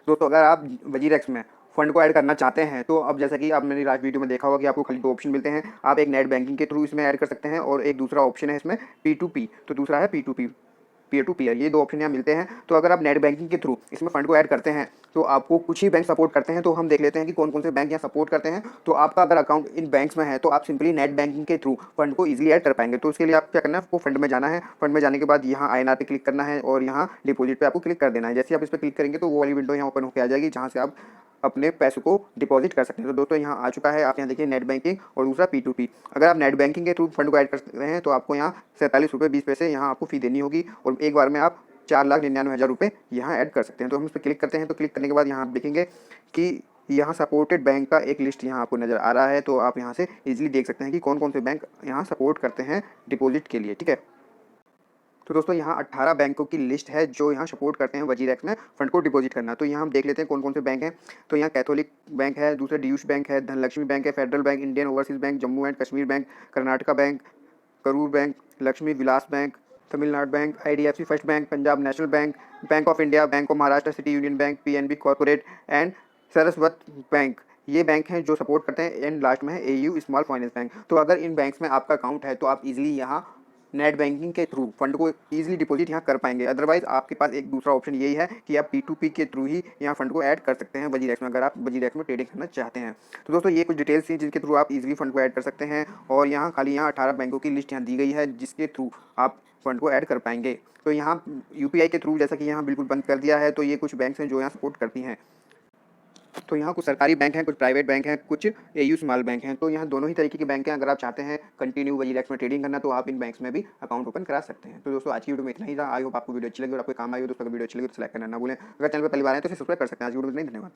दोस्तों अगर आप वजीरेक्स में फंड को ऐड करना चाहते हैं तो अब जैसा कि आप मैंने लास्ट वीडियो में देखा होगा कि आपको खाली दो ऑप्शन मिलते हैं। आप एक नेट बैंकिंग के थ्रू इसमें ऐड कर सकते हैं और एक दूसरा ऑप्शन है इसमें P2P, तो दूसरा है P2P, पीयर टू पीयर, ये दो ऑप्शन यहाँ मिलते हैं। तो अगर आप नेट बैंकिंग के थ्रू इसमें फंड को ऐड करते हैं तो आपको कुछ ही बैंक सपोर्ट करते हैं। तो हम देख लेते हैं कि कौन कौन से बैंक यहाँ सपोर्ट करते हैं। तो आपका अगर अकाउंट इन बैंक्स में है तो आप सिंपली नेट बैंकिंग के थ्रू फंड को इजीली ऐड कर पाएंगे। तो उसके लिए आप क्या करना है, आपको फंड में जाना है। फंड में जाने के बाद यहाँ INR पे क्लिक करना है और यहाँ डिपॉजिट पे आपको क्लिक कर देना है। जैसे आप इस पर क्लिक करेंगे तो वो वाली विंडो यहाँ ओपन होकर आ जाएगी जहाँ से आप अपने पैसों को डिपॉजिट कर सकते हैं। तो दोस्तों यहाँ आ चुका है, आप यहाँ देखिए नेट बैंकिंग और दूसरा P2P। अगर आप नेट बैंकिंग के थ्रू फंड को ऐड कर सकते हैं तो आपको यहाँ 47 रुपये 20 पैसे यहाँ आपको फ़ी देनी होगी और एक बार में आप 4,99,000 रुपये यहाँ ऐड कर सकते हैं। तो हम इस पर क्लिक करते हैं। तो क्लिक करने के बाद यहाँ आप देखेंगे कि यहाँ सपोर्टेड बैंक का एक लिस्ट यहाँ आपको नज़र आ रहा है। तो आप यहाँ से इजीली देख सकते हैं कि कौन कौन से बैंक यहाँ सपोर्ट करते हैं डिपॉजिट के लिए, ठीक है। तो दोस्तों यहाँ 18 बैंकों की लिस्ट है जो यहाँ सपोर्ट करते हैं वजीरेक्स में फंड को डिपॉजिट करना। तो यहाँ हम देख लेते हैं कौन कौन से बैंक हैं। तो यहाँ कैथोलिक बैंक है, दूसरा डीयूश बैंक है, धनलक्ष्मी बैंक है, federal bank, Indian overseas bank, Jammu and Kashmir bank, Karnataka bank, Karur bank, Lakshmi Vilas bank, Tamil Nadu bank, IDFC first bank, Punjab national bank, bank of India, bank of Maharashtra, city union bank, PNB corporate and Saraswat bank, ये bank हैं जो support करते हैं। And last में है AU small finance bank. तो अगर इन banks में आपका अकाउंट है तो आप इजीली यहाँ नेट बैंकिंग के थ्रू फंड को इजीली डिपॉजिट यहाँ कर पाएंगे। अदरवाइज आपके पास एक दूसरा ऑप्शन यही है कि आप P2P के थ्रू ही यहाँ फंड को ऐड कर सकते हैं वजीरेक्स में, अगर आप वजीरेक्स में ट्रेडिंग करना चाहते हैं। तो दोस्तों ये कुछ डिटेल्स थी जिनके थ्रू आप इजीली फंड को ऐड कर सकते हैं। और यहाँ खाली यहाँ 18 बैंकों की लिस्ट यहाँ दी गई है जिसके थ्रू आप फंड को ऐड कर पाएंगे। तो यहाँ UPI के थ्रू जैसा कि यहाँ बिल्कुल बंद कर दिया है। तो ये कुछ बैंक्स हैं जो यहाँ सपोर्ट करती हैं। तो यहाँ कुछ सरकारी बैंक हैं, कुछ प्राइवेट बैंक हैं, कुछ AU स्मॉल बैंक हैं। तो यहाँ दोनों ही तरीके के बैंक हैं। अगर आप चाहते हैं कंटिन्यू वजीरेक्स में ट्रेडिंग करना तो आप इन बैंक्स में भी अकाउंट ओपन करा सकते हैं। तो दोस्तों आज की वीडियो में इतना ही था। आई होप आपको वीडियो अच्छी लगी और आपको काम आई हो। दोस्तों वीडियो अच्छी लगी तो लाइक करना ना भूलें। अगर चैनल पर पहली बार आए तो इसे सब्सक्राइब कर सकते हैं। आज वीडियो में नहीं, धन्यवाद।